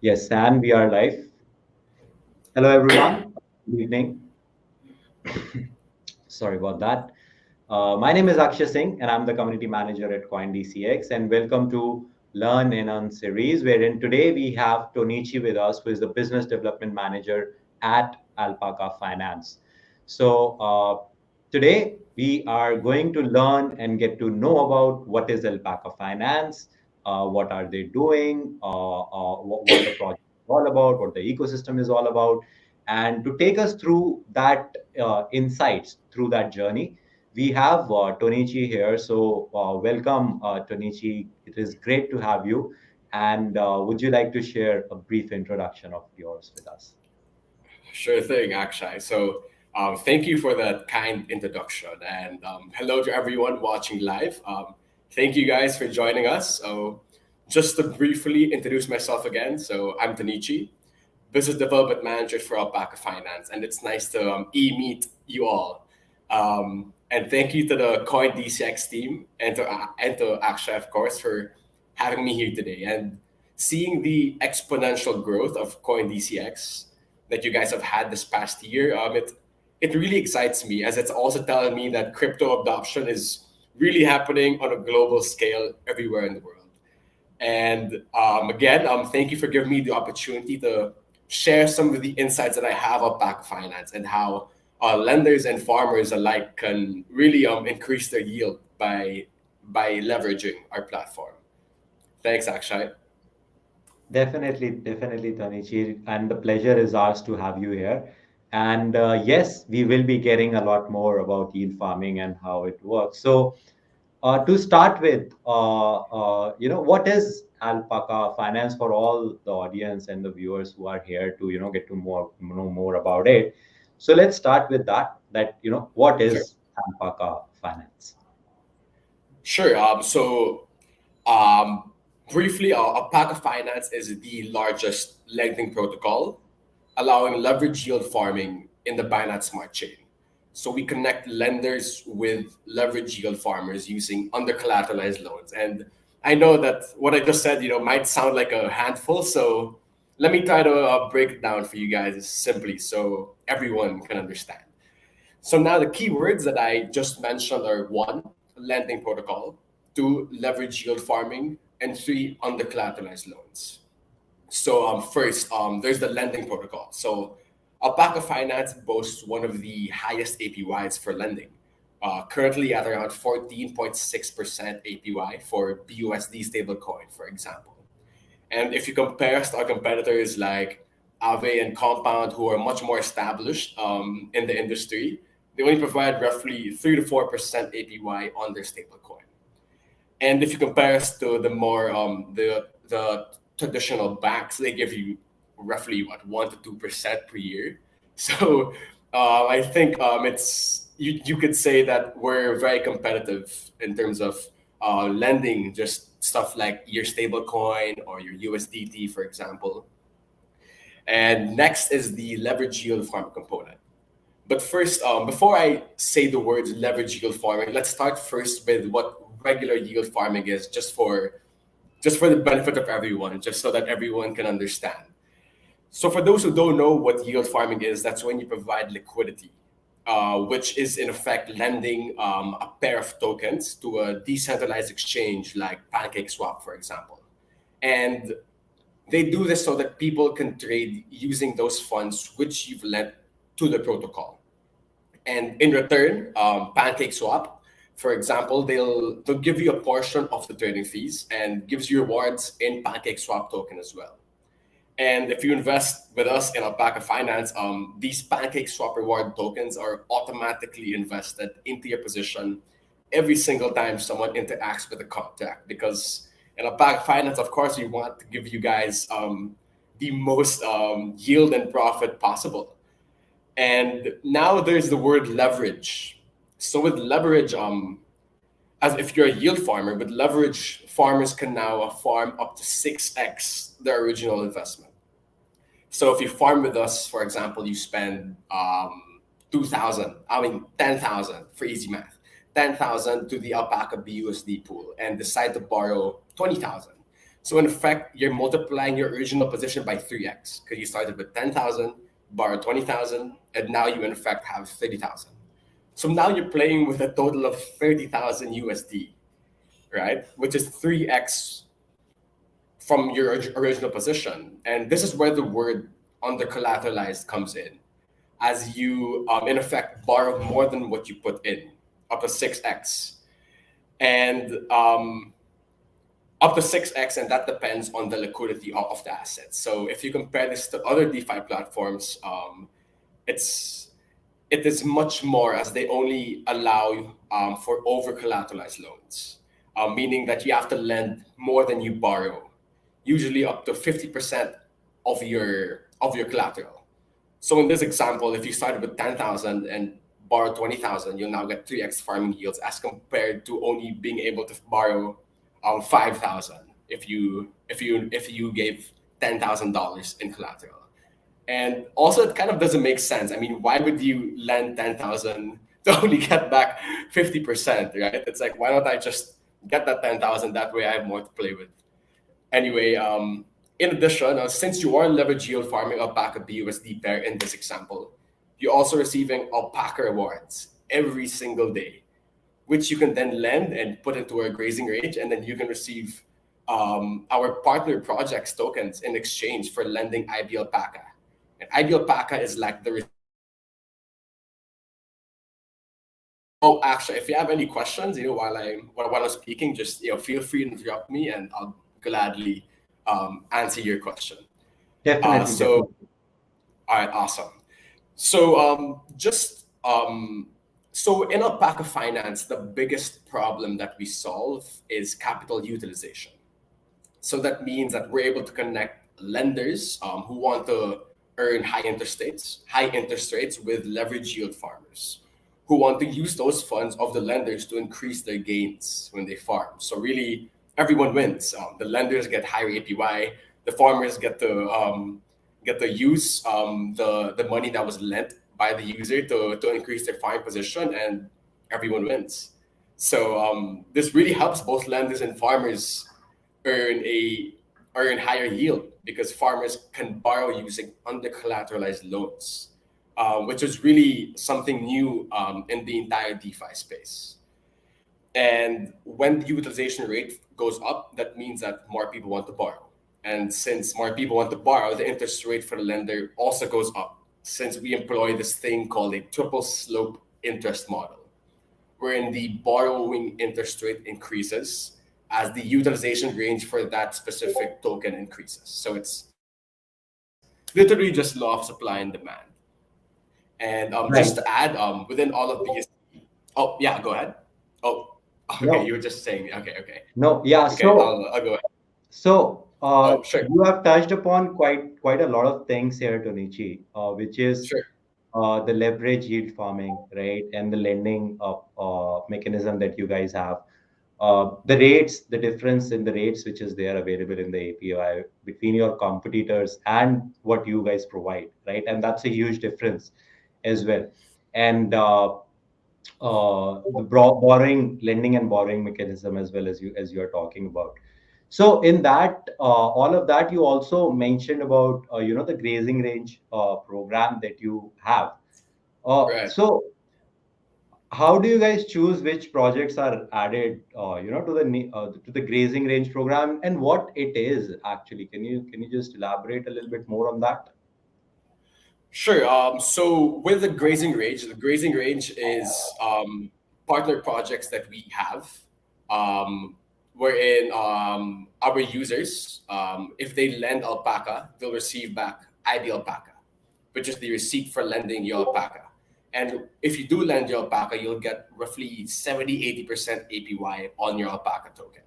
Yes, Sam, we are live. Hello, everyone. Good evening. Sorry about that. My name is Akshay Singh, and I'm the community manager at CoinDCX. And welcome to Learn and Earn series, wherein today we have Tonichi with us, who is the business development manager at Alpaca Finance. So today we are going to learn and get to know about what is Alpaca Finance, what are they doing, what the project is all about, what the ecosystem is all about. And to take us through that insights through that journey, we have Tonichi here. So welcome, Tonichi. It is great to have you. And would you like to share a brief introduction of yours with us? Sure thing, Akshay. Thank you for that kind introduction, and hello to everyone watching live. Thank you guys for joining us. Just to briefly introduce myself again, I'm Tonichi, Business Development Manager for Alpaca Finance, and it's nice to meet you all. And thank you to the CoinDCX team and to Akshay, of course, for having me here today and seeing the exponential growth of CoinDCX that you guys have had this past year. It really excites me as it's also telling me that crypto adoption is really happening on a global scale everywhere in the world. And again, thank you for giving me the opportunity to share some of the insights that I have about Alpaca Finance and how lenders and farmers alike can really increase their yield by leveraging our platform. Thanks, Akshay. Definitely, Tanichi. And the pleasure is ours to have you here. And yes, we will be getting a lot more about yield farming and how it works. So to start with, what is Alpaca Finance for all the audience and the viewers who are here to, get to know more about it. So let's start with that, what Sure. is Alpaca Finance? Sure. Um, Briefly, Alpaca Finance is the largest lending protocol, allowing leverage yield farming in the Binance Smart Chain. So we connect lenders with leverage yield farmers using under collateralized loans. And I know that what I just said, might sound like a handful. So let me try to break it down for you guys simply so everyone can understand. So now the keywords that I just mentioned are one, lending protocol, two, leverage yield farming, and three, under collateralized loans. First, there's the lending protocol. So Alpaca Finance boasts one of the highest APYs for lending, currently at around 14.6% APY for BUSD stablecoin, for example. And if you compare us to our competitors like Aave and Compound, who are much more established in the industry, they only provide roughly 3 to 4% APY on their stablecoin. And if you compare us to the traditional banks, they give you roughly what 1 to 2% per year. So I think it's you could say that we're very competitive in terms of lending, just stuff like your stable coin or your USDT, for example. And next is the leverage yield farm component. But first, before I say the words leverage yield farming, let's start first with what regular yield farming is, just for the benefit of everyone, just so that everyone can understand. So for those who don't know what yield farming is, that's when you provide liquidity, which is in effect lending a pair of tokens to a decentralized exchange like PancakeSwap, for example. And they do this so that people can trade using those funds which you've lent to the protocol. And in return, PancakeSwap, for example, they'll give you a portion of the trading fees and gives you rewards in PancakeSwap token as well. And if you invest with us in Alpaca Finance, these PancakeSwap reward tokens are automatically invested into your position every single time someone interacts with the contract. Because in Alpaca Finance, of course, we want to give you guys the most yield and profit possible. And now there's the word leverage. So with leverage, as if you're a yield farmer, with leverage, farmers can now farm up to 6x their original investment. So if you farm with us, for example, you spend 10,000 for easy math, 10,000 to the Alpaca BUSD pool and decide to borrow 20,000. So in effect, you're multiplying your original position by 3x because you started with 10,000, borrowed 20,000, and now you in effect have 30,000. So now you're playing with a total of 30,000 USD, right? Which is 3x from your original position. And this is where the word under collateralized comes in, as you in effect borrow more than what you put in, up to 6x. And up to 6x, and that depends on the liquidity of the assets. So if you compare this to other DeFi platforms, it is much more, as they only allow for over collateralized loans, meaning that you have to lend more than you borrow, usually up to 50% of your collateral. So in this example, if you started with 10,000 and borrowed 20,000, you'll now get 3x farming yields as compared to only being able to borrow 5,000 if you gave $10,000 in collateral. And also, it kind of doesn't make sense. I mean, why would you lend 10,000 to only get back 50%, right? It's like, why don't I just get that 10,000? That way I have more to play with. Anyway, in addition, since you are leverage yield farming Alpaca BUSD pair in this example, you're also receiving Alpaca rewards every single day, which you can then lend and put into a grazing range, and then you can receive our partner projects tokens in exchange for lending IB Alpaca. And IB Alpaca is like the... Oh, actually, if you have any questions, while I'm speaking, just feel free to interrupt me, and I'll gladly answer your question. Definitely, So, definitely. all right, awesome. So so in Alpaca Finance, the biggest problem that we solve is capital utilization. So that means that we're able to connect lenders who want to earn high interest rates with leverage yield farmers who want to use those funds of the lenders to increase their gains when they farm. So really, everyone wins. The lenders get higher APY. The farmers get to use the money that was lent by the user to increase their farm position, and everyone wins. So this really helps both lenders and farmers earn higher yield because farmers can borrow using under collateralized loans, which is really something new in the entire DeFi space. And when the utilization rate goes up, that means that more people want to borrow. And since more people want to borrow, the interest rate for the lender also goes up, since we employ this thing called a triple slope interest model, wherein the borrowing interest rate increases as the utilization range for that specific token increases. So it's literally just law of supply and demand. And Right. just to add, within all of these... Oh, yeah, go ahead. Oh, okay, No, you were just saying. Okay. no, yeah. Okay, So, I'll go ahead. so Oh, sure, you have touched upon quite a lot of things here, Tonichi, which is sure. the leverage yield farming, right, and the lending mechanism that you guys have. The rates, the difference in the rates which is there available in the API between your competitors and what you guys provide, right? And that's a huge difference as well. And the borrowing, lending and borrowing mechanism as well as you are talking about. So in that, all of that, you also mentioned about the grazing range program that you have. Right. So how do you guys choose which projects are added, to the grazing range program, and what it is actually? Can you just elaborate a little bit more on that? Sure. So with the grazing range is partner projects that we have, wherein our users, if they lend Alpaca, they'll receive back ID Alpaca, which is the receipt for lending your Alpaca. And if you do lend your Alpaca, you'll get roughly 70-80% APY on your Alpaca token.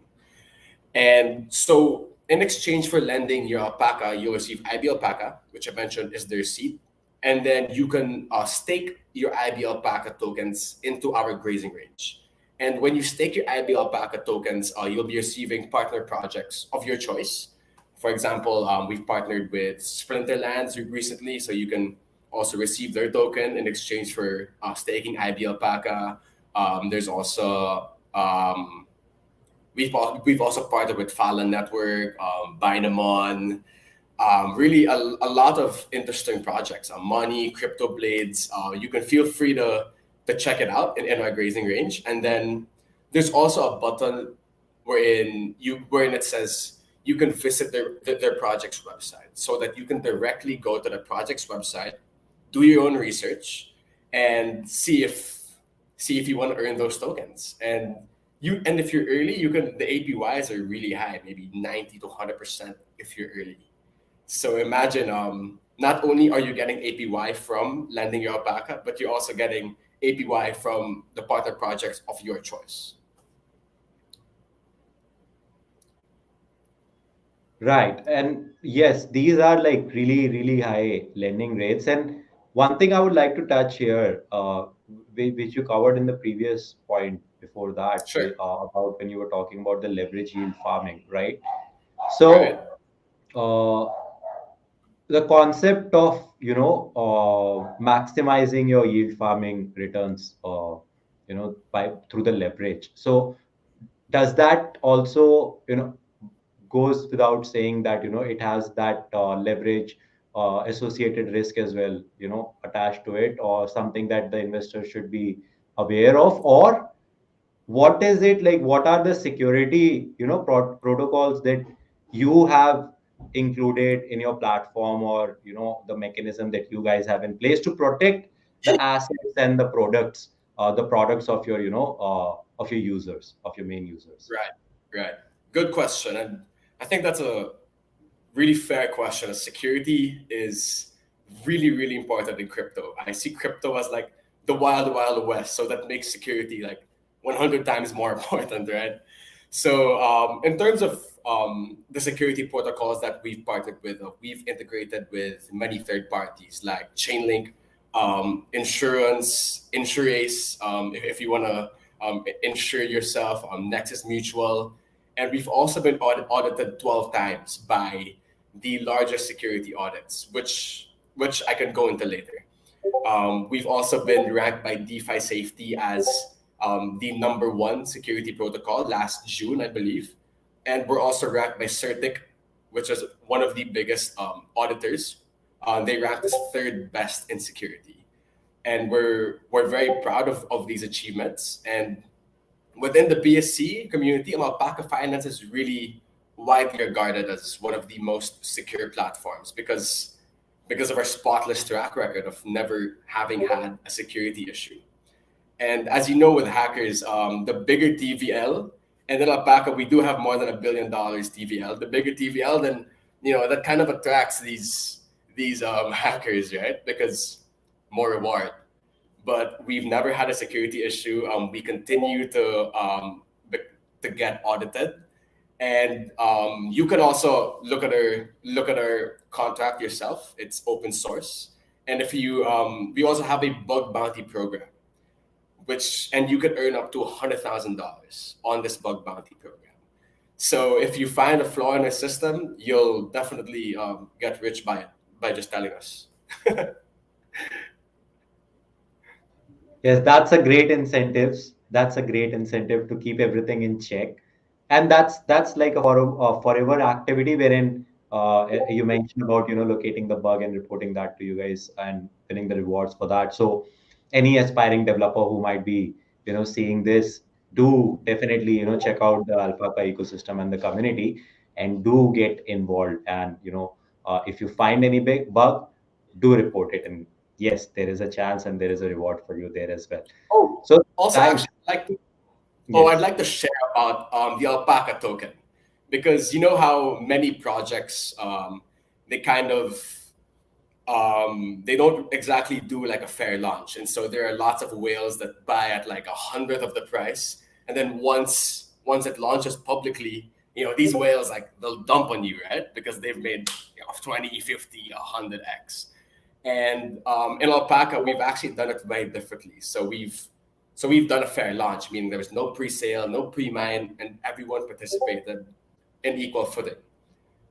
And so in exchange for lending your Alpaca, you'll receive IB Alpaca, which I mentioned is the receipt. And then you can stake your IB Alpaca tokens into our grazing range. And when you stake your IB Alpaca tokens, you'll be receiving partner projects of your choice. For example, we've partnered with Splinterlands recently, so you can also receive their token in exchange for staking IB Alpaca. There's also We've also partnered with Fallon Network, Binamon, really a lot of interesting projects. Money, Crypto Blades. You can feel free to check it out in our grazing range. And then there's also a button wherein it says you can visit their project's website, so that you can directly go to the project's website, do your own research, and see if you want to earn those tokens. And if you're early, you can the APYs are really high, maybe 90 to 100% if you're early. So imagine, not only are you getting APY from lending your Alpaca, but you're also getting APY from the partner projects of your choice. Right. And yes, these are like really, really high lending rates. And one thing I would like to touch here, which you covered in the previous point before that, Sure. about when you were talking about the leverage yield farming, right? Right. So, uh, the concept of, maximizing your yield farming returns, by through the leverage. So, does that also, goes without saying that it has that leverage associated risk as well, attached to it, or something that the investor should be aware of? Or what is it like, what are the security protocols that you have included in your platform, or the mechanism that you guys have in place to protect the assets and the products of your of your users, of your main users? Right. Right. Good question. And I think that's a really fair question. Security is really, really important in crypto. I see crypto as like the wild, wild west. So that makes security like 100 times more important, right? So, in terms of the security protocols that we've partnered with, we've integrated with many third parties like Chainlink, Insurace, if you want to insure yourself, Nexus Mutual. And we've also been audited 12 times by the largest security audits, which I can go into later. We've also been ranked by DeFi Safety as the number one security protocol last June, I believe. And we're also ranked by Certic, which is one of the biggest auditors. They ranked us third best in security. And we're very proud of these achievements. And within the BSC community, Alpaca Finance is really widely regarded as one of the most secure platforms because of our spotless track record of never having had a security issue. And as you know, with hackers, the bigger TVL, and then Alpaca, we do have more than $1 billion TVL. The bigger TVL, then that kind of attracts these hackers, right? Because more reward. But we've never had a security issue. We continue to get audited, and you can also look at our contract yourself. It's open source, and if you we also have a bug bounty program, and you can earn up to $100,000 on this bug bounty program. So if you find a flaw in our system, you'll definitely get rich by just telling us. Yes, that's a great incentive. That's a great incentive to keep everything in check, and that's like a forever activity wherein you mentioned about locating the bug and reporting that to you guys and winning the rewards for that. So, any aspiring developer who might be seeing this, do definitely check out the Alpaca ecosystem and the community, and do get involved. And if you find any big bug, do report it, and yes, there is a chance and there is a reward for you there as well. Oh, So also, thanks. actually, I'd Yes. like to share about the Alpaca token, because you know how many projects they kind of they don't exactly do like a fair launch, and so there are lots of whales that buy at like 100th of the price, and then once it launches publicly, these whales, like, they'll dump on you, right? Because they've made 20, 50, 100x. And in Alpaca, we've actually done it very differently. So we've done a fair launch, meaning there was no pre-sale, no pre-mine, and everyone participated in equal footing.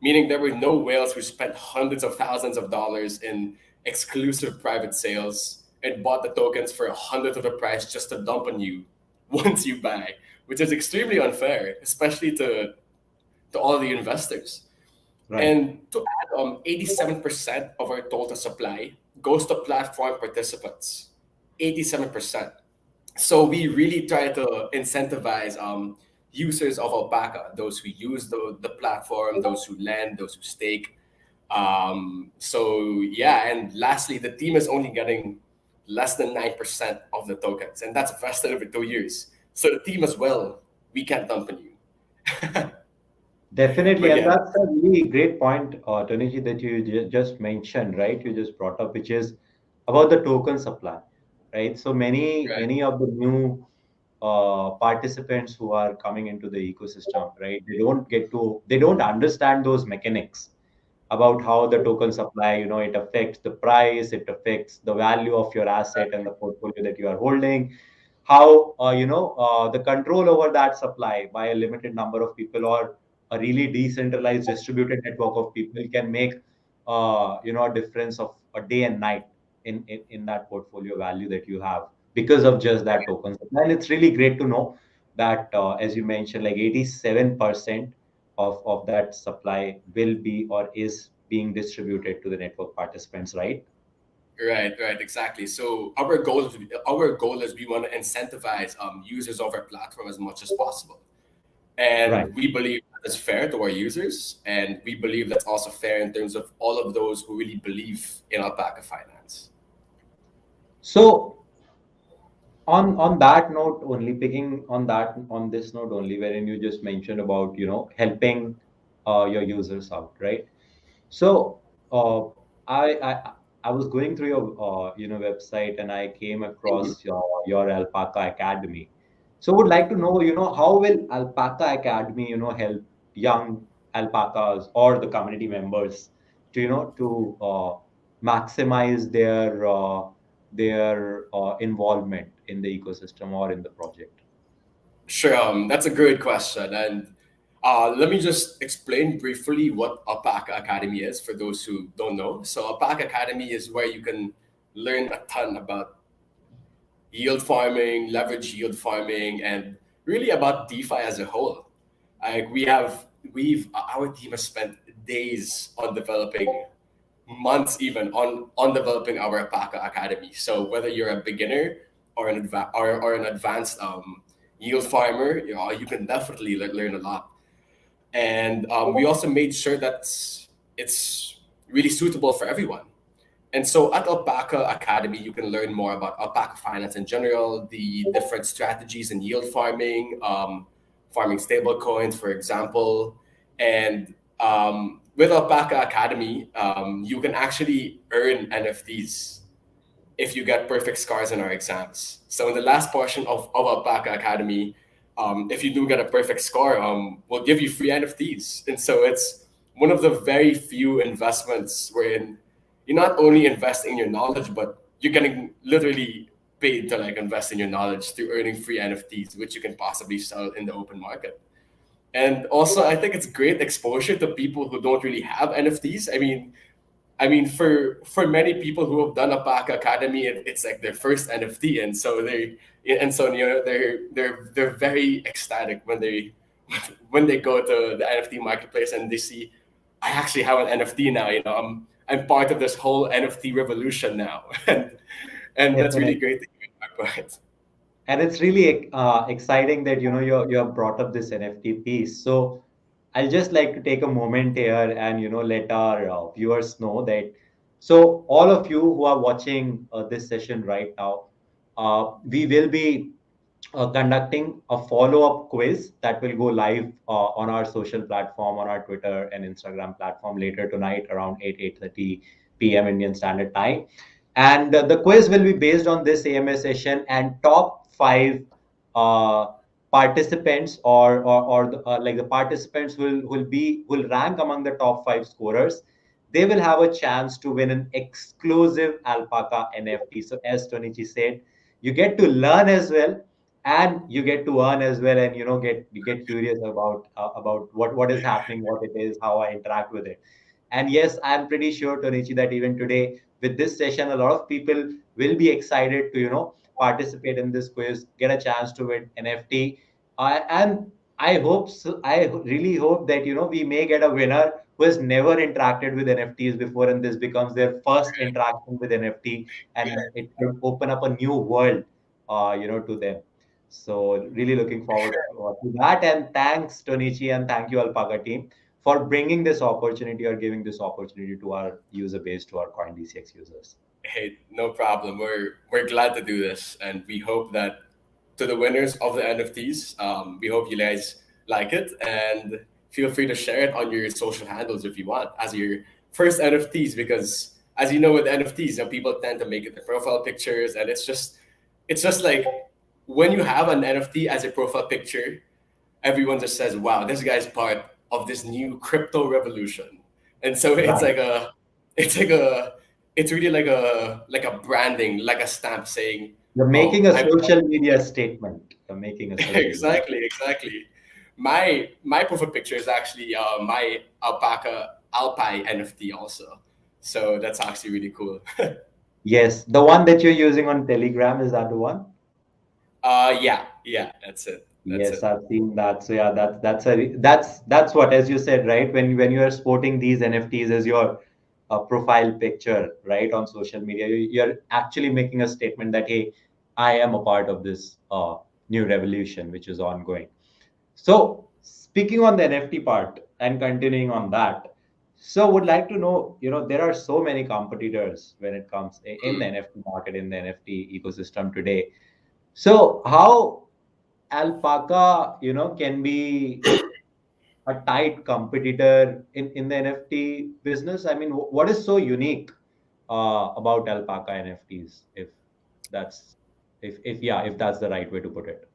Meaning there were no whales who spent hundreds of thousands of dollars in exclusive private sales and bought the tokens for 100th of the price just to dump on you once you buy, which is extremely unfair, especially to all the investors. Right. And to add, 87% of our total supply goes to platform participants. 87%. So we really try to incentivize users of Alpaca, those who use the platform, those who lend, those who stake. So yeah, and lastly, the team is only getting less than 9% of the tokens, and that's vested over 2 years. So the team as well, we can't dump on you. Definitely, But and yeah, that's a really great point, Tonichi, that you just mentioned, right? You just brought up, which is about the token supply, right? So right. many of the new participants who are coming into the ecosystem, right? They don't understand those mechanics about how the token supply, it affects the price, it affects the value of your asset and the portfolio that you are holding, how the control over that supply by a limited number of people or a really decentralized distributed network of people can make a difference of a day and night in that portfolio value that you have because of just that token supply. And it's really great to know that as you mentioned, like 87% of that supply will be or is being distributed to the network participants, right? Right, right, exactly. So our goal is we want to incentivize users of our platform as much as possible, Right. and we believe that's fair to our users, and we believe that's also fair in terms of all of those who really believe in Alpaca Finance. So on that note only, picking on this note only, wherein you just mentioned about helping your users out, right? So uh, I I was going through your website and I came Mhm. across your Alpaca Academy. So would like to know how will Alpaca Academy help young alpacas or the community members to maximize their involvement in the ecosystem or in the project. Sure, that's a great question, and let me just explain briefly what Alpaca Academy is for those who don't know. So Alpaca Academy is where you can learn a ton about yield farming, leverage yield farming, and really about DeFi as a whole. Like we've our team has spent days on developing, months even on developing our Alpaca Academy. So whether you're a beginner or an advanced yield farmer, you can definitely learn a lot. And we also made sure that it's really suitable for everyone. And so at Alpaca Academy, you can learn more about Alpaca Finance in general, the different strategies in yield farming, farming stable coins, for example. And with Alpaca Academy, you can actually earn NFTs if you get perfect scores in our exams. So in the last portion of Alpaca Academy, if you do get a perfect score, we'll give you free NFTs. And so it's one of the very few investments wherein you not only invest in your knowledge, but you're getting literally paid to like invest in your knowledge through earning free NFTs, which you can possibly sell in the open market. And also, I think it's great exposure to people who don't really have NFTs. I mean, for many people who have done a PAC Academy, it's like their first NFT, and so they're very ecstatic when they when they go to the NFT marketplace and they see I actually have an NFT now. I'm part of this whole NFT revolution now, and that's really Definitely. great to hear my part. And it's really exciting that you have brought up this NFT piece. So I'll just like to take a moment here and let our viewers know that. So all of you who are watching this session right now, we will be conducting a follow-up quiz that will go live on our social platform, on our Twitter and Instagram platform later tonight around 8:30 p.m. Indian Standard Time. And the quiz will be based on this AMA session, and top five uh, participants like the participants will rank among the top five scorers. They will have a chance to win an exclusive Alpaca NFT. So as Tonichi said, you get to learn as well and you get to earn as well, and get curious about what is happening, what it is, how I interact with it. And yes, I'm pretty sure, Tonichi, that even today with this session, a lot of people will be excited to participate in this quiz, get a chance to win NFT. And I hope so, I really hope that we may get a winner who has never interacted with NFTs before, and this becomes their first interaction with NFT, and it could open up a new world, to them. So really looking forward to that. And thanks Tonichi and thank you Alpaca team for bringing this opportunity or giving this opportunity to our user base, to our CoinDCX users. Hey, no problem. We're glad to do this, and we hope that to the winners of the NFTs, we hope you guys like it, and feel free to share it on your social handles if you want as your first NFTs. Because as you know, with NFTs, people tend to make it the profile pictures, and it's just like when you have an NFT as a profile picture, everyone just says, "Wow, this guy's part of this new crypto revolution." And so it's Right. like it's like a, it's really like a branding, like a stamp saying, You're "Oh, making a I'm social media statement. You're making a social media. exactly." My profile picture is actually my alpaca alpi NFT also, so that's actually really cool. Yes, the one that you're using on Telegram, is that the one? Yeah, that's it. That's Yes, it. I've seen that. So yeah, that's what, as you said, right? When you are sporting these NFTs as your profile picture, right, on social media, you're actually making a statement that hey, I am a part of this new revolution which is ongoing. So speaking on the NFT part and continuing on that, so would like to know, there are so many competitors when it comes in the NFT market, in the NFT ecosystem today. So how Alpaca, can be a tight competitor in the NFT business? I mean, what is so unique about Alpaca NFTs, that's if that's the right way to put it?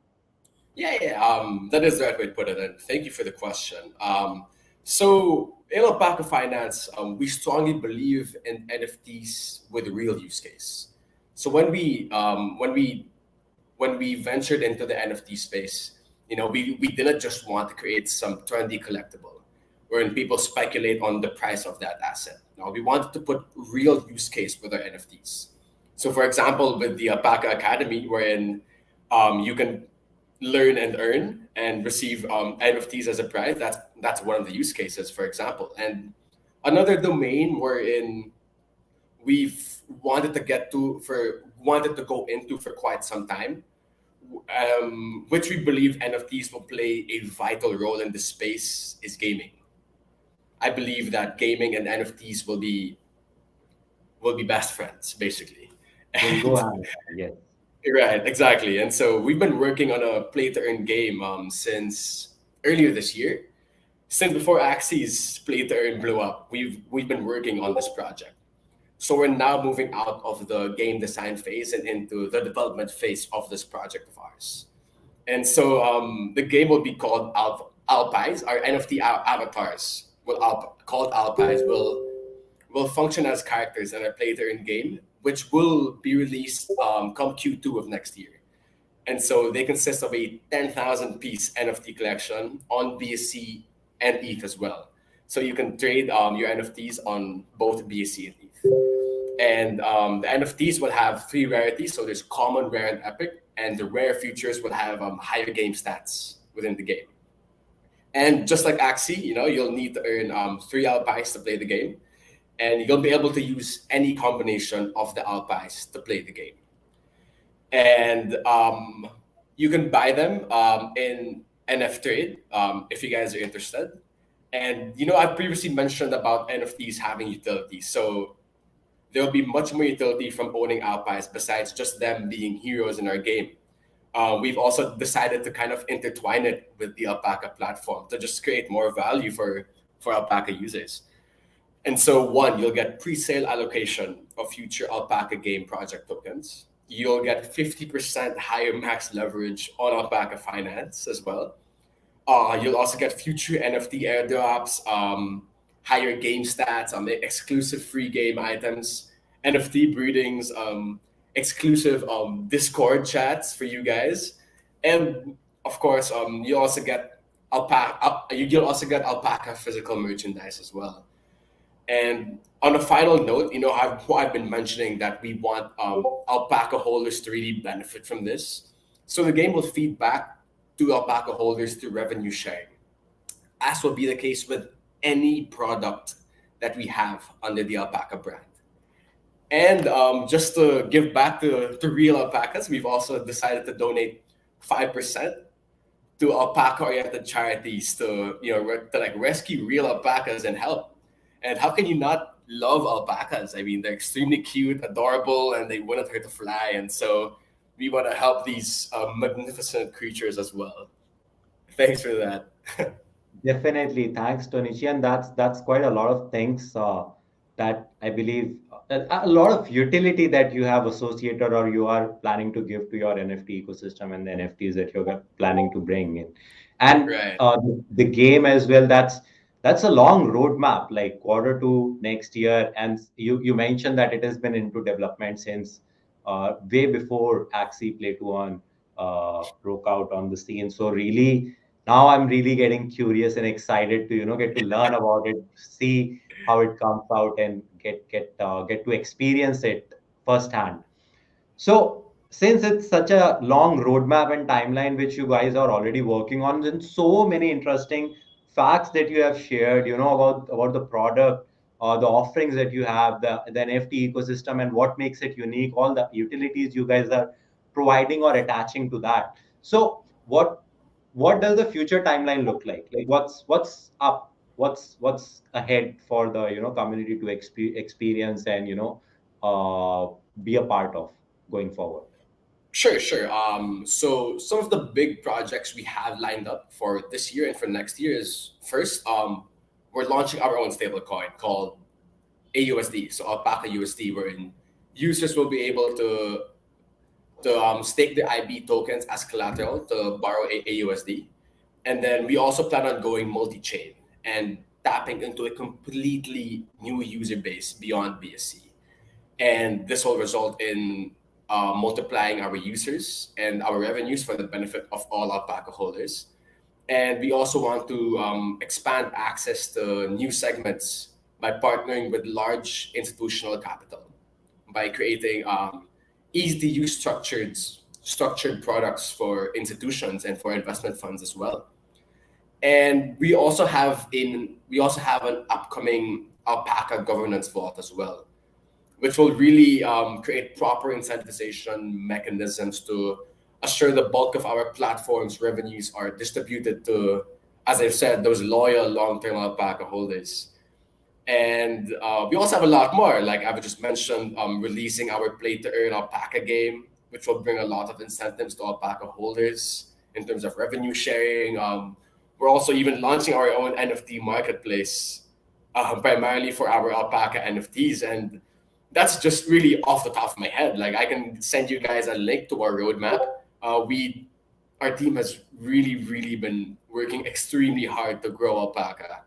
Yeah. That is the right way to put it. And thank you for the question. So in Alpaca Finance, we strongly believe in NFTs with real use case. So when we ventured into the NFT space, we didn't just want to create some trendy collectible wherein people speculate on the price of that asset. Now, we wanted to put real use case with our NFTs. So, for example, with the Alpaca Academy, wherein you can learn and earn and receive NFTs as a prize, that's one of the use cases, for example. And another domain wherein we've wanted to go into for quite some time, which we believe NFTs will play a vital role in the space, is gaming. I believe that gaming and NFTs will be best friends, basically. Will go And hand in hand. Yes. right, exactly. And so we've been working on a play to earn game since earlier this year. Since before Axie's play to earn blew up, we've been working on this project. So we're now moving out of the game design phase and into the development phase of this project of ours. And so the game will be called Alpis. Our NFT avatars called Alpis will function as characters in our play to earn game, which will be released come Q2 of next year. And so they consist of a 10,000 piece NFT collection on BSC and ETH as well. So you can trade your NFTs on both BSC and ETH. And the NFTs will have three rarities. So there's common, rare, and epic. And the rare features will have higher game stats within the game. And just like Axie, you'll need to earn three Alpis to play the game. And you'll be able to use any combination of the Alpis to play the game. And you can buy them in NF Trade if you guys are interested. And I've previously mentioned about NFTs having utility. So there'll be much more utility from owning Alpis besides just them being heroes in our game. We've also decided to kind of intertwine it with the Alpaca platform to just create more value for Alpaca users. And so, one, you'll get pre-sale allocation of future Alpaca game project tokens. You'll get 50% higher max leverage on Alpaca Finance as well. You'll also get future NFT airdrops, higher game stats, exclusive free game items, NFT breedings, exclusive Discord chats for you guys, and of course, you'll also get Alpaca physical merchandise as well. And on a final note, I've been mentioning that we want Alpaca holders to really benefit from this. So the game will feed back to Alpaca holders through revenue sharing, as will be the case with any product that we have under the Alpaca brand. And just to give back to real alpacas, we've also decided to donate 5% to alpaca-oriented charities to to like rescue real alpacas and help. And how can you not love alpacas? I mean, they're extremely cute, adorable, and they wouldn't hurt to fly. And so we want to help these magnificent creatures as well. Thanks for that. Definitely, thanks, Tonichi, and that's quite a lot of things that I believe a lot of utility that you have associated or you are planning to give to your NFT ecosystem and the NFTs that you're planning to bring in, and Right. the game as well. That's a long roadmap, like quarter 2 next year, and you mentioned that it has been into development since way before Axie Play to Earn broke out on the scene. So really now I'm really getting curious and excited to get to learn about it, see how it comes out, and get to experience it firsthand. So since it's such a long roadmap and timeline which you guys are already working on, and so many interesting facts that you have shared, about the product or the offerings that you have, the NFT ecosystem and what makes it unique, all the utilities you guys are providing or attaching to that. So what does the future timeline look like? Like what's up? What's ahead for the community to experience and be a part of going forward? Sure, sure. So some of the big projects we have lined up for this year and for next year is first, we're launching our own stablecoin called AUSD, so Alpaca USD, wherein users will be able to stake their IB tokens as collateral to borrow AUSD. And then we also plan on going multi-chain and tapping into a completely new user base beyond BSC. And this will result in multiplying our users and our revenues for the benefit of all Alpaca holders. And we also want to expand access to new segments by partnering with large institutional capital, by creating easy to use structured products for institutions and for investment funds as well. And we also have an upcoming Alpaca governance vault as well, which will really create proper incentivization mechanisms to assure the bulk of our platform's revenues are distributed to, as I've said, those loyal long-term Alpaca holders. And we also have a lot more. Like I've just mentioned, releasing our play to earn Alpaca game, which will bring a lot of incentives to Alpaca holders in terms of revenue sharing. We're also even launching our own NFT marketplace, primarily for our Alpaca NFTs. And that's just really off the top of my head. Like I can send you guys a link to our roadmap. Our team has really, really been working extremely hard to grow Alpaca.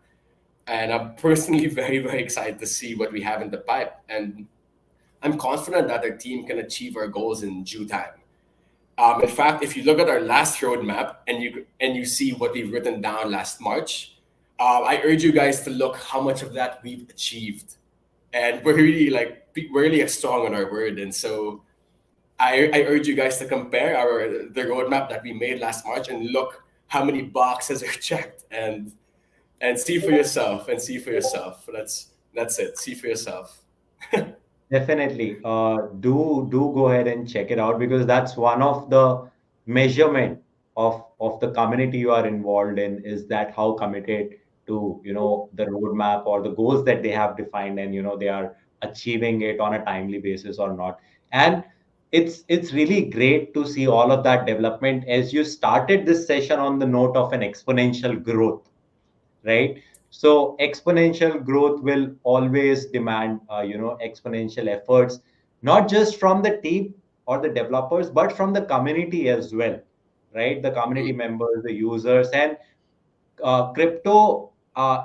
And I'm personally very, very excited to see what we have in the pipe. And I'm confident that our team can achieve our goals in due time. In fact, if you look at our last roadmap and you see what we've written down last March, I urge you guys to look how much of that we've achieved, and we're really strong on our word. And so I urge you guys to compare the roadmap that we made last March and look how many boxes are checked, and see for yourself, that's it. See for yourself. Definitely. Do go ahead and check it out because that's one of the measurement of the community you are involved in, is that how committed to the roadmap or the goals that they have defined, and they are achieving it on a timely basis or not. And it's really great to see all of that development as you started this session on the note of an exponential growth, right? So exponential growth will always demand exponential efforts, not just from the team or the developers but from the community as well, right? The community members, the users, and crypto,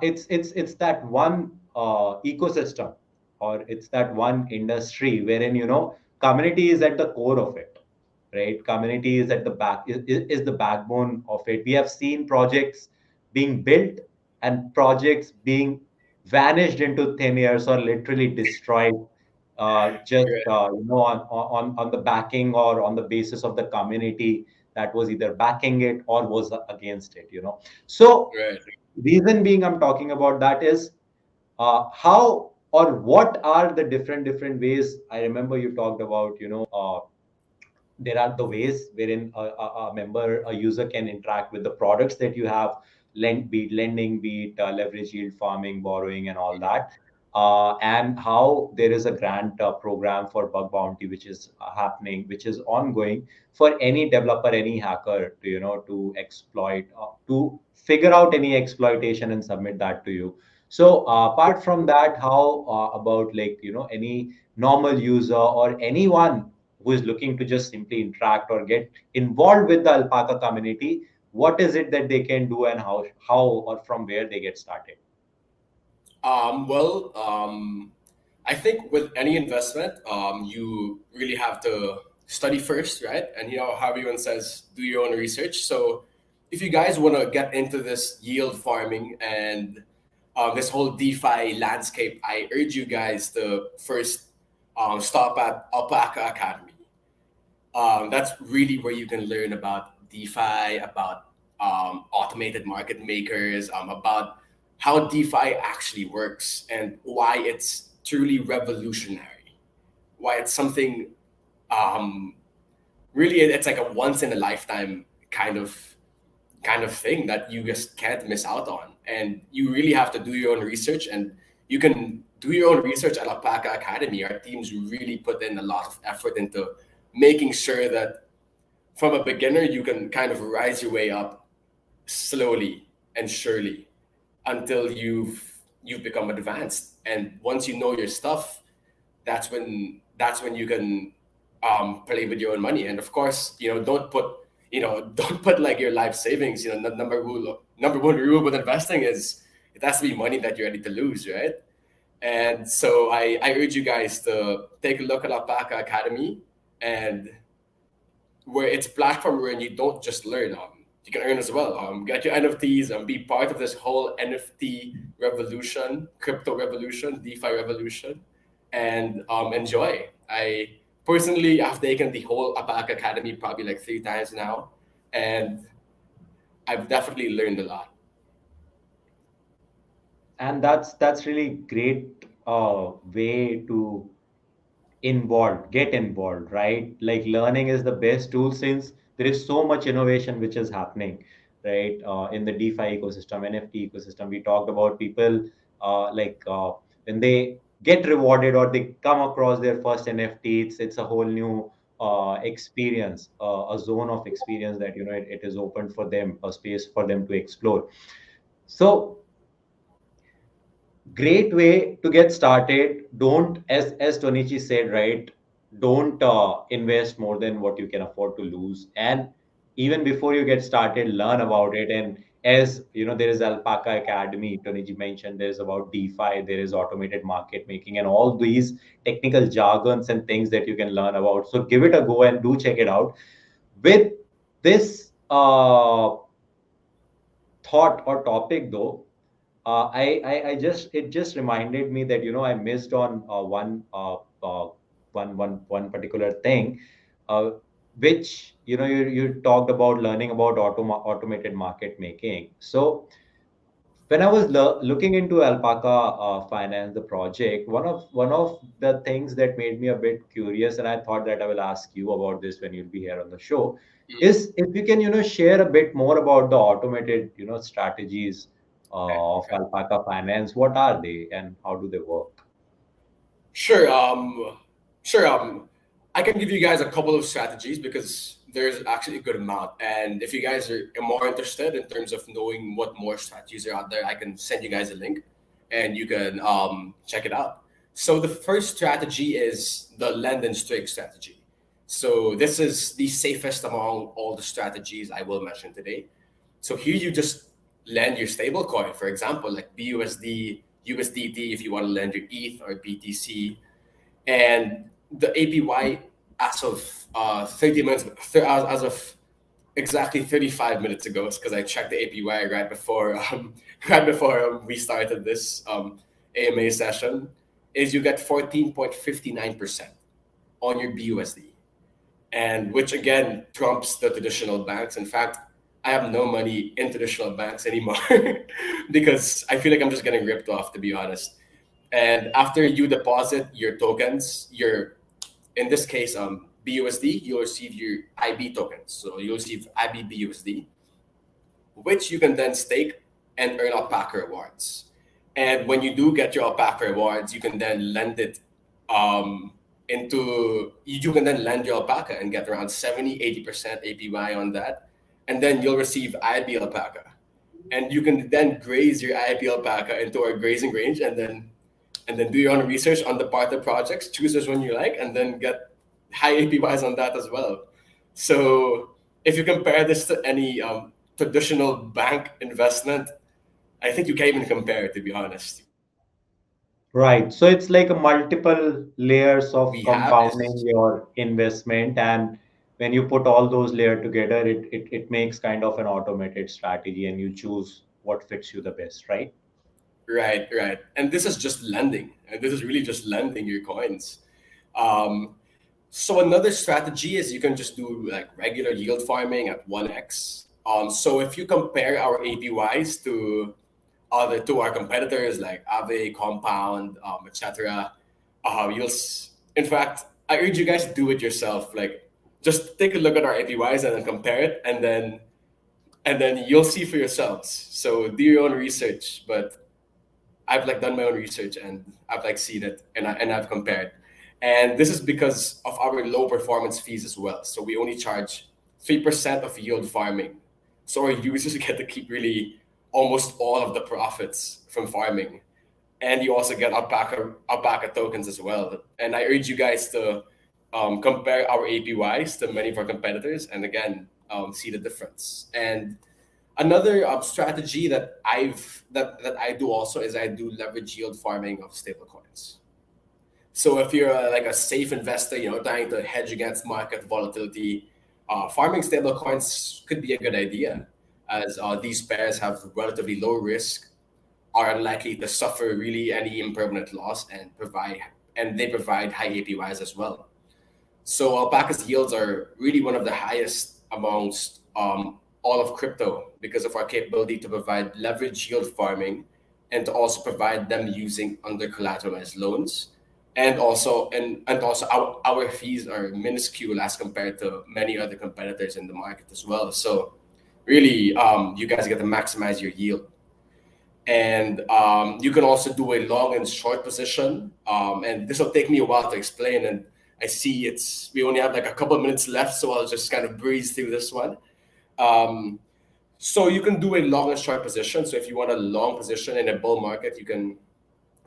it's that one ecosystem, or it's that one industry wherein community is at the core of it, right? Community is at the is the backbone of it. We have seen projects being built and projects being vanished into thin air or literally destroyed, just Right. on the backing or on the basis of the community that was either backing it or was against it, you know. So Right. reason being I'm talking about that is how or what are the different ways. I remember you talked about, there are the ways wherein a member, a user can interact with the products that you have, be it lending, be it leverage yield farming, borrowing, and all that. And how there is a grant program for bug bounty, which is happening, which is ongoing for any developer, any hacker to, to exploit, to figure out any exploitation and submit that to you. So apart from that, how about like, any normal user or anyone who is looking to just simply interact or get involved with the Alpaca community, what is it that they can do, and how or from where they get started? Well, I think with any investment, you really have to study first, right? And how everyone says, do your own research. So, if you guys want to get into this yield farming and this whole DeFi landscape, I urge you guys to first stop at Alpaca Academy. That's really where you can learn about DeFi, about automated market makers, about how DeFi actually works and why it's truly revolutionary, why it's something really it's like a once in a lifetime kind of thing that you just can't miss out on. And you really have to do your own research, and you can do your own research at Alpaca Academy. Our teams really put in a lot of effort into making sure that from a beginner you can kind of rise your way up slowly and surely until you've become advanced. And once you know your stuff, that's when you can play with your own money. And of course, don't put like your life savings. Number one rule with investing is it has to be money that you're ready to lose, right? And so I urge you guys to take a look at Alpaca Academy, and where it's a platform where you don't just learn, you can earn as well. Get your NFTs and be part of this whole NFT revolution, crypto revolution, DeFi revolution, and enjoy. I personally have taken the whole Alpaca Academy probably like 3 times now, and I've definitely learned a lot. And that's really great way to get involved, right? Like learning is the best tool, since there is so much innovation which is happening, right? In the DeFi ecosystem, NFT ecosystem. We talked about people when they get rewarded or they come across their first NFT, it's a whole new experience, a zone of experience that, it is open for them, a space for them to explore. So great way to get started. Don't, as Tonichi said, right, don't invest more than what you can afford to lose. And even before you get started, learn about it. And as you know, there is Alpaca Academy, Tonichi mentioned, there's about DeFi, there is automated market making, and all these technical jargons and things that you can learn about. So give it a go and do check it out. With this thought or topic though, I just, it just reminded me that, I missed on one particular thing, uh, which, you talked about learning about automated market making. So when I was looking into Alpaca Finance, the project, one of the things that made me a bit curious, and I thought that I will ask you about this when you'll be here on the show, is if you can, share a bit more about the automated, strategies of Alpaca Finance. What are they and how do they work? Sure. Sure. I can give you guys a couple of strategies because there's actually a good amount. And if you guys are more interested in terms of knowing what more strategies are out there, I can send you guys a link, and you can check it out. So the first strategy is the lend and stake strategy. So this is the safest among all the strategies I will mention today. So here you just lend your stable coin, for example, like BUSD, USDT, if you want to lend your ETH or BTC. And the APY as of 30 minutes, as of exactly 35 minutes ago, because I checked the APY right before right before we started this AMA session, is you get 14.59% on your BUSD. and which again trumps the traditional banks. In fact, I have no money in traditional banks anymore because I feel like I'm just getting ripped off, to be honest. And after you deposit your tokens, your in this case BUSD, you'll receive your IB tokens. So you'll receive IB BUSD, which you can then stake and earn alpaca rewards. And when you do get your alpaca rewards, you can then lend it um, you can then lend your alpaca and get around 70-80% APY on that. And then you'll receive IB alpaca. And you can then graze your IB alpaca into our grazing range and then do your own research on the partner projects, choose which one you like, and then get high APYs on that as well. So if you compare this to any traditional bank investment, I think you can't even compare it, to be honest. Right. So it's like a multiple layers of We have compounding is your investment. And when you put all those layers together, it makes kind of an automated strategy and you choose what fits you the best, right? right, right. And this is just lending. And this is really just lending your coins. Um, so another strategy is you can just do like regular yield farming at 1x. So if you compare our APYs to our competitors like Aave, Compound, etc. In fact, I urge you guys to do it yourself. Like, just take a look at our APYs and then compare it, and then you'll see for yourselves. So do your own research. But I've like done my own research and I've like seen it and I've compared. And this is because of our low performance fees as well. So we only charge 3% of yield farming. So our users get to keep really almost all of the profits from farming. And you also get alpaca tokens as well. And I urge you guys to compare our APYs to many of our competitors and again see the difference. And another strategy that that I do also is I do leverage yield farming of stablecoins. So if you're like a safe investor, trying to hedge against market volatility, farming stablecoins could be a good idea, as these pairs have relatively low risk, are unlikely to suffer really any impermanent loss, and they provide high APYs as well. So Alpaca's yields are really one of the highest amongst all of crypto because of our capability to provide leverage yield farming and to also provide them using under collateralized loans. And also our fees are minuscule as compared to many other competitors in the market as well. So really, you guys get to maximize your yield. And you can also do a long and short position. And this will take me a while to explain. And I see we only have like a couple of minutes left, so I'll just kind of breeze through this one. Um, so you can do a long and short position. So if you want a long position in a bull market, you can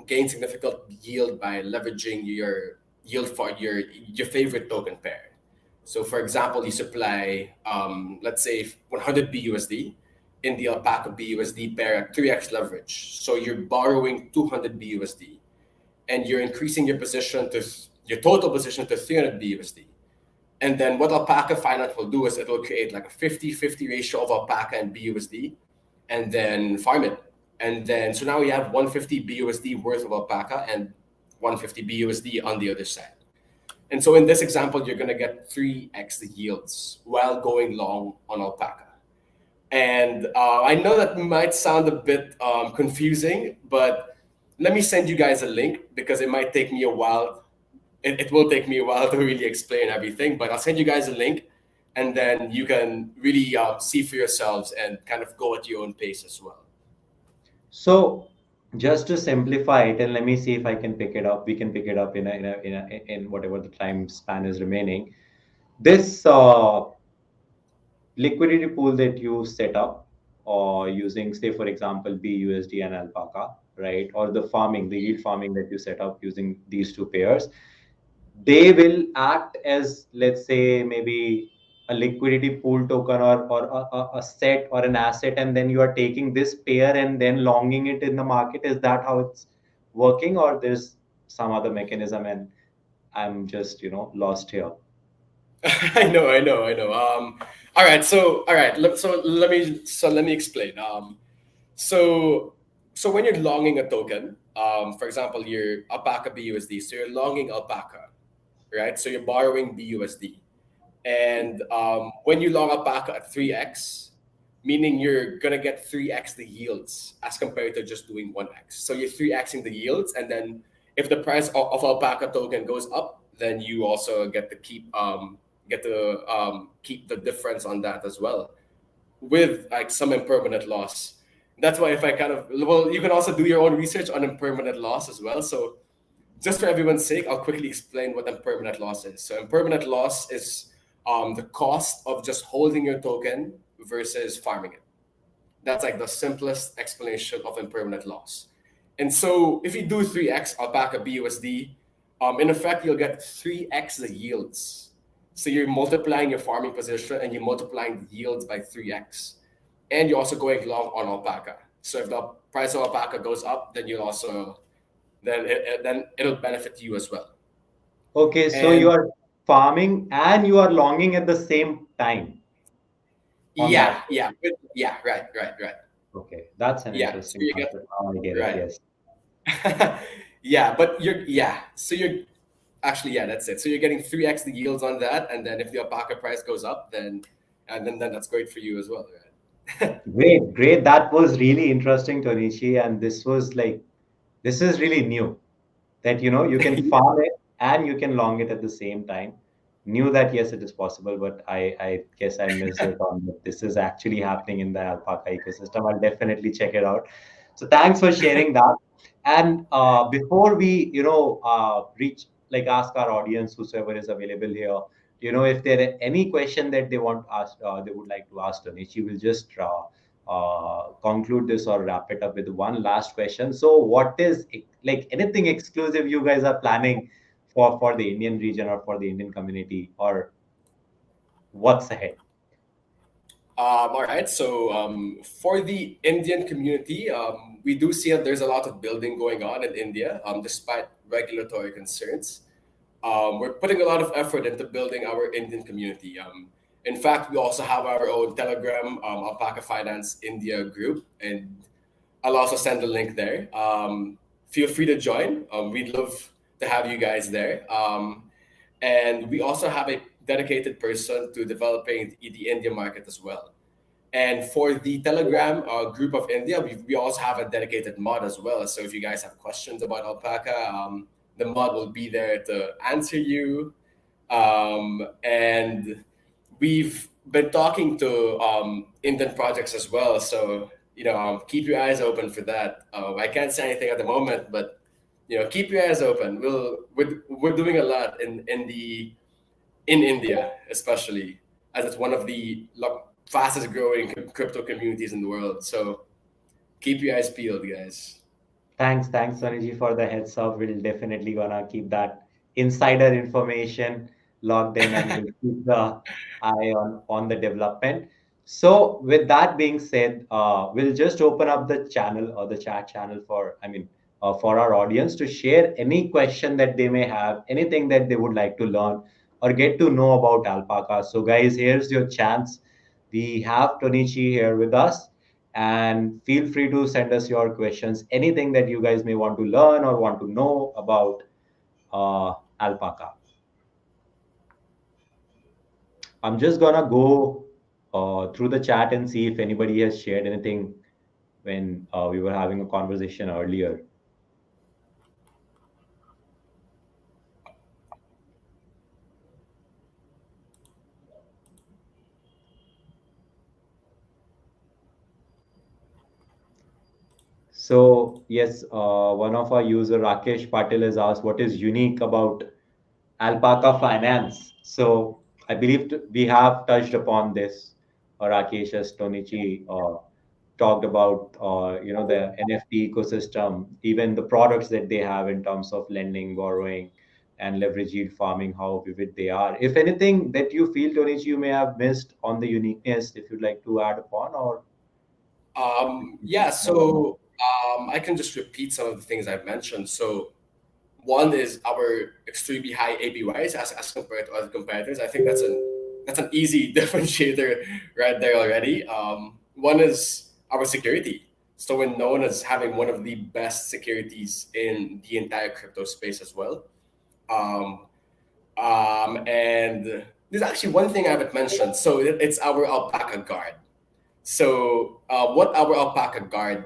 gain significant yield by leveraging your yield for your favorite token pair. So for example, you supply let's say 100 BUSD in the Alpaca BUSD pair at 3x leverage. So you're borrowing 200 BUSD and you're increasing your total position to 300 BUSD. And then what Alpaca Finance will do is it will create like a 50-50 ratio of Alpaca and BUSD and then farm it. And then, so now you have 150 BUSD worth of Alpaca and 150 BUSD on the other side. And so in this example, you're going to get 3x the yields while going long on Alpaca. And I know that might sound a bit confusing, but let me send you guys a link because it might take me a while. It will take me a while to really explain everything, but I'll send you guys a link and then you can really see for yourselves and kind of go at your own pace as well. So just to simplify it, and let me see if I can pick it up. We can pick it up in whatever the time span is remaining. This liquidity pool that you set up or using, say, for example, BUSD and Alpaca, right? Or the yield farming that you set up using these two pairs, they will act as, let's say, maybe a liquidity pool token or a set or an asset, and then you are taking this pair and then longing it in the market. Is that how it's working, or there's some other mechanism and I'm just, lost here? I know. Let me explain. So so when you're longing a token, for example, you're Alpaca BUSD, so you're longing Alpaca, right? So you're borrowing BUSD, And when you long Alpaca at 3x, meaning you're gonna get 3x the yields as compared to just doing 1x. So you're 3xing the yields, and then if the price of Alpaca token goes up, then you also get to keep the difference on that as well, with like some impermanent loss. That's why if I kind of, well, you can also do your own research on impermanent loss as well. So just for everyone's sake, I'll quickly explain what impermanent loss is. So impermanent loss is the cost of just holding your token versus farming it. That's like the simplest explanation of impermanent loss. And so if you do 3x Alpaca BUSD, in effect, you'll get 3x the yields. So you're multiplying your farming position and you're multiplying the yields by 3x. And you're also going long on Alpaca. So if the price of Alpaca goes up, then you'll also then it'll benefit you as well. Okay, so you And are farming and you are longing at the same time on yeah, that. yeah, yeah, right. Okay, that's an Yeah, so interesting you get concept. Now I get it. right. Yes. Yeah, but so you're actually, yeah, that's it. So you're getting 3x the yields on that, and then if the Alpaca price goes up, then that's great for you as well, right? Great, great. That was really interesting, Tonichi. And this is really new that, you can farm it and you can long it at the same time. Knew that, yes, it is possible, but I guess I missed it on that this is actually happening in the Alpaca ecosystem. I'll definitely check it out. So thanks for sharing that. And before we, reach, like ask our audience, whosoever is available here, if there are any question that they want to ask, they would like to ask Tonichi, we'll just conclude this or wrap it up with one last question. So, what is like anything exclusive you guys are planning for the Indian region or for the Indian community, or what's ahead? All right. So for the Indian community, we do see that there's a lot of building going on in India, despite regulatory concerns. We're putting a lot of effort into building our Indian community. In fact, we also have our own Telegram, Alpaca Finance India group, and I'll also send the link there. Feel free to join. We'd love to have you guys there. And we also have a dedicated person to developing the India market as well. And for the Telegram group of India, we also have a dedicated mod as well. So if you guys have questions about Alpaca, the mod will be there to answer you. And we've been talking to Indian projects as well. So, keep your eyes open for that. I can't say anything at the moment, but, keep your eyes open. We're doing a lot in India, especially as it's one of the fastest growing crypto communities in the world. So keep your eyes peeled, guys. Thanks, Soniji, for the heads up. We'll definitely gonna keep that insider information logged in, and we'll keep the eye on the development. So, with that being said, we'll just open up the channel or the chat channel for our audience to share any question that they may have, anything that they would like to learn or get to know about Alpaca. So, guys, here's your chance. We have Tonichi here with us, and feel free to send us your questions, anything that you guys may want to learn or want to know about Alpaca. I'm just gonna go through the chat and see if anybody has shared anything when we were having a conversation earlier. So yes, one of our user Rakesh Patil has asked what is unique about Alpaca Finance. So I believe we have touched upon this. Rakesh, as Tonichi talked about, the NFT ecosystem, even the products that they have in terms of lending, borrowing, and leverage yield farming, how vivid they are. If anything that you feel, Tonichi, you may have missed on the uniqueness, if you'd like to add upon, or Yeah, more about. so I can just repeat some of the things I've mentioned. So one is our extremely high APYs as compared to other competitors. I think that's an easy differentiator right there already. One is our security. So we're known as having one of the best securities in the entire crypto space as well. And there's actually one thing I haven't mentioned. So it's our Alpaca Guard. So what our Alpaca Guard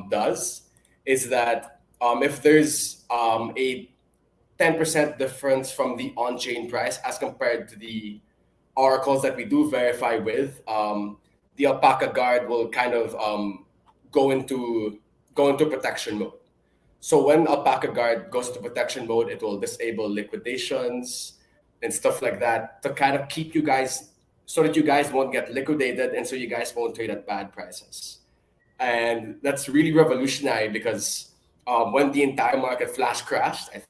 does is that if there's a 10% difference from the on-chain price as compared to the oracles that we do verify with, the Alpaca Guard will kind of go into go into protection mode. So when Alpaca Guard goes into protection mode, it will disable liquidations and stuff like that to kind of keep you guys so that you guys won't get liquidated and so you guys won't trade at bad prices. And that's really revolutionary because when the entire market flash crashed, I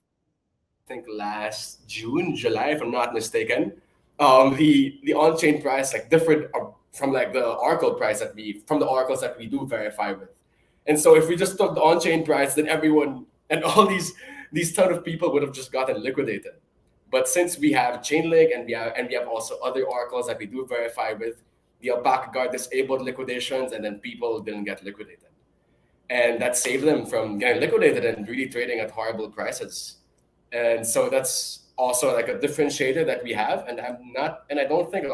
think last June, July, if I'm not mistaken, the on-chain price like different from like the oracle price that we from the oracles that we do verify with. And so if we just took the on-chain price, then everyone and all these ton of people would have just gotten liquidated. But since we have Chainlink and we have also other oracles that we do verify with, the Alpaca Guard disabled liquidations and then people didn't get liquidated. And that saved them from getting liquidated and really trading at horrible prices. And so that's also like a differentiator that we have. And I don't think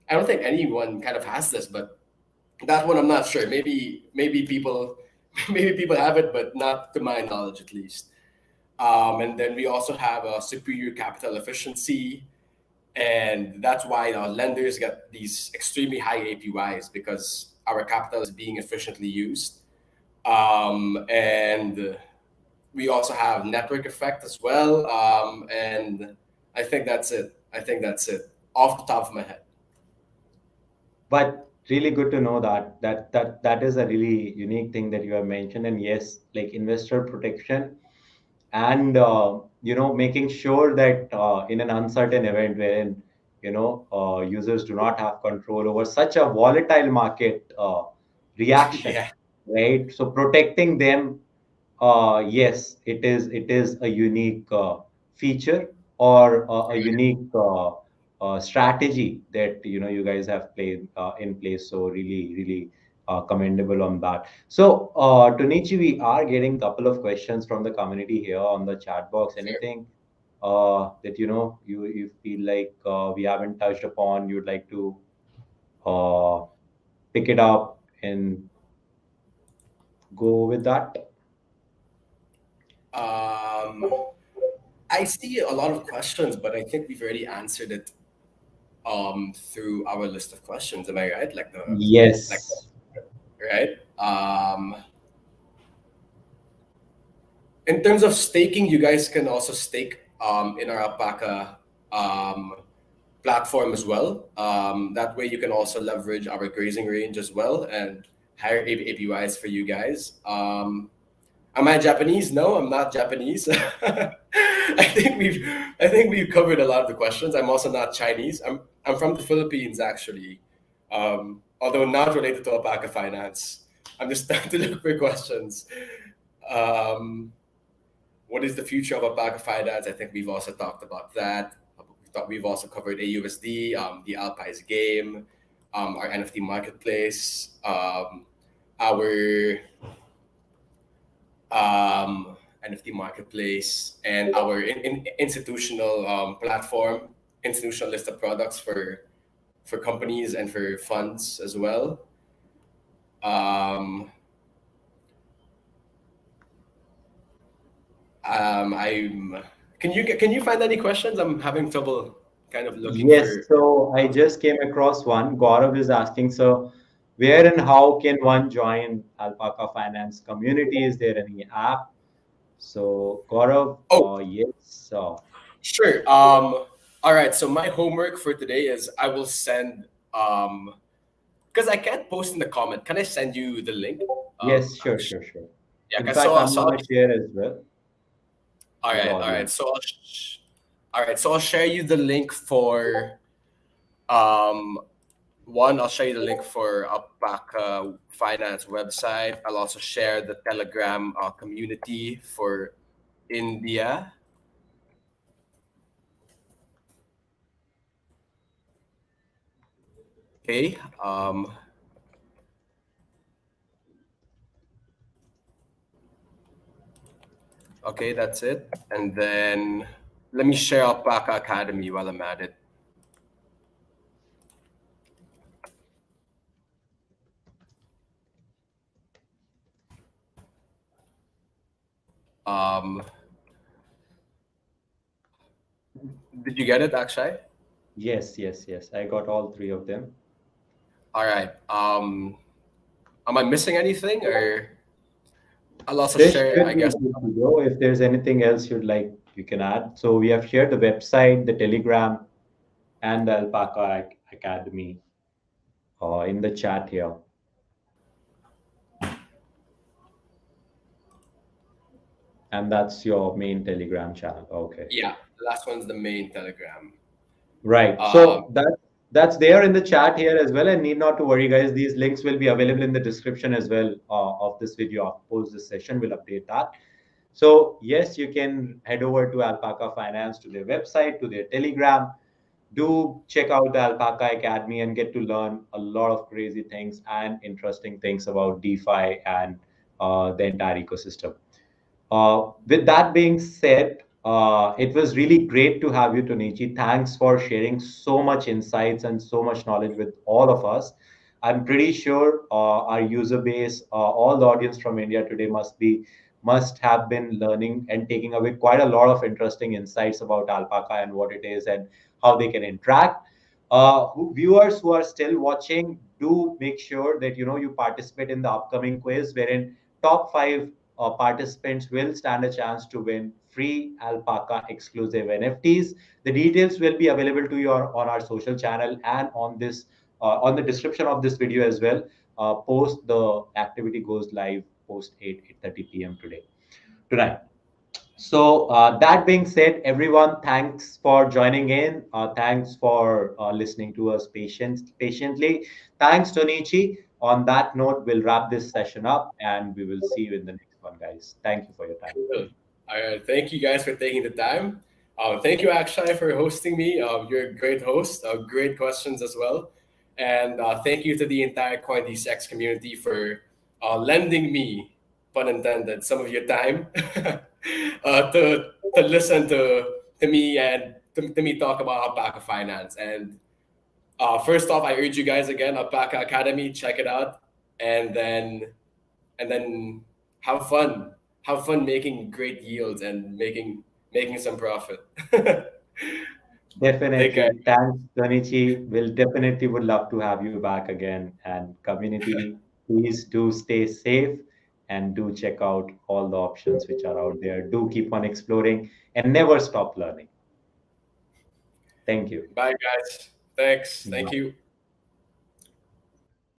I don't think anyone kind of has this, but that one I'm not sure. Maybe people maybe people have it, but not to my knowledge at least. And then we also have a superior capital efficiency, and that's why lenders get these extremely high APYs because our capital is being efficiently used. And we also have network effect as well. And I think that's it. I think that's it off the top of my head. But really good to know that is a really unique thing that you have mentioned. And yes, like investor protection and making sure that in an uncertain event wherein users do not have control over such a volatile market reaction, Yeah. right? So protecting them, yes, it is a unique feature or a unique strategy that you guys have played in place. So really commendable on that. So Tonichi, we are getting a couple of questions from the community here on the chat box. Sure. Anything that you feel like we haven't touched upon, you'd like to uh, pick it up and go with that? Um, I see a lot of questions, but I think we've already answered it through our list of questions. Am I right? Like Yes. right? In terms of staking, you guys can also stake in our Alpaca um, platform as well. That way, you can also leverage our grazing range as well and higher APYs for you guys. Am I Japanese? No, I'm not Japanese. I think we've covered a lot of the questions. I'm also not Chinese. I'm from the Philippines actually. Although not related to Alpaca Finance. I'm just starting to look for questions. Um, what is the future of Alpaca Finance? I think we've also talked about that. We've also covered AUSD, the Alpi's game, our NFT marketplace, our NFT marketplace, and our institutional platform, institutional list of products for companies and for funds as well. Um, I'm. Can you find any questions? I'm having trouble kind of looking Yes, for. so I just came across one. Gaurav is asking, so where and how can one join Alpaca Finance community? Is there any app? So Gaurav, Oh, yes. sure. All right. So my homework for today is I will send because I can't post in the comment. Can I send you the link? Yes, sure, Aksh? sure, sure. Yeah. In 'Cause fact, I'm so I'll, gonna share as well all to the right. All right. audience. All right. So I'll share you the link for um one. I'll share you the link for Alpaca Finance website. I'll also share the Telegram community for India. Okay. Okay, that's it. And then let me share Alpaca Academy while I'm at it. Did you get it, Akshay? Yes, yes, yes. I got all three of them. All right. Am I missing anything, or I'll also This share, should I be guess. good to go. If there's anything else you'd like, you can add. So we have shared the website, the Telegram, and the Alpaca Academy in the chat here. And that's your main Telegram channel. Okay. Yeah, the last one's the main Telegram. Right. Um, So that's there in the chat here as well. And need not to worry, guys. These links will be available in the description as well of this video. Post this session, we'll update that. So yes, you can head over to Alpaca Finance, to their website, to their Telegram. Do check out the Alpaca Academy and get to learn a lot of crazy things and interesting things about DeFi and the entire ecosystem. With that being said, it was really great to have you, Tonichi. Thanks for sharing so much insights and so much knowledge with all of us. I'm pretty sure our user base, all the audience from India today must have been learning and taking away quite a lot of interesting insights about Alpaca and what it is and how they can interact. Viewers who are still watching, do make sure that you participate in the upcoming quiz, wherein top five participants will stand a chance to win free Alpaca exclusive NFTs. The details will be available to you on our social channel and on the description of this video as well. Post the activity goes live post 8:30 p.m. tonight. So that being said, everyone, thanks for joining in. Thanks for listening to us patiently. Thanks, Tonichi. On that note, we'll wrap this session up and we will see you in the next one, guys. Thank you for your time. Cool. All right. Thank you guys for taking the time. Thank you, Akshay, for hosting me. You're a great host. Great questions as well. And thank you to the entire CoinDCX community for lending me, pun intended, some of your time to listen to me and to me talk about Alpaca Finance. And first off, I urge you guys again, Alpaca Academy, check it out, and then have fun. Have fun making great yields and making some profit. Take care. Definitely. Thanks, Tonichi. We'll definitely would love to have you back again. And community, please do stay safe and do check out all the options which are out there. Do keep on exploring and never stop learning. Thank you. Bye, guys. Thanks. Thank Bye. you.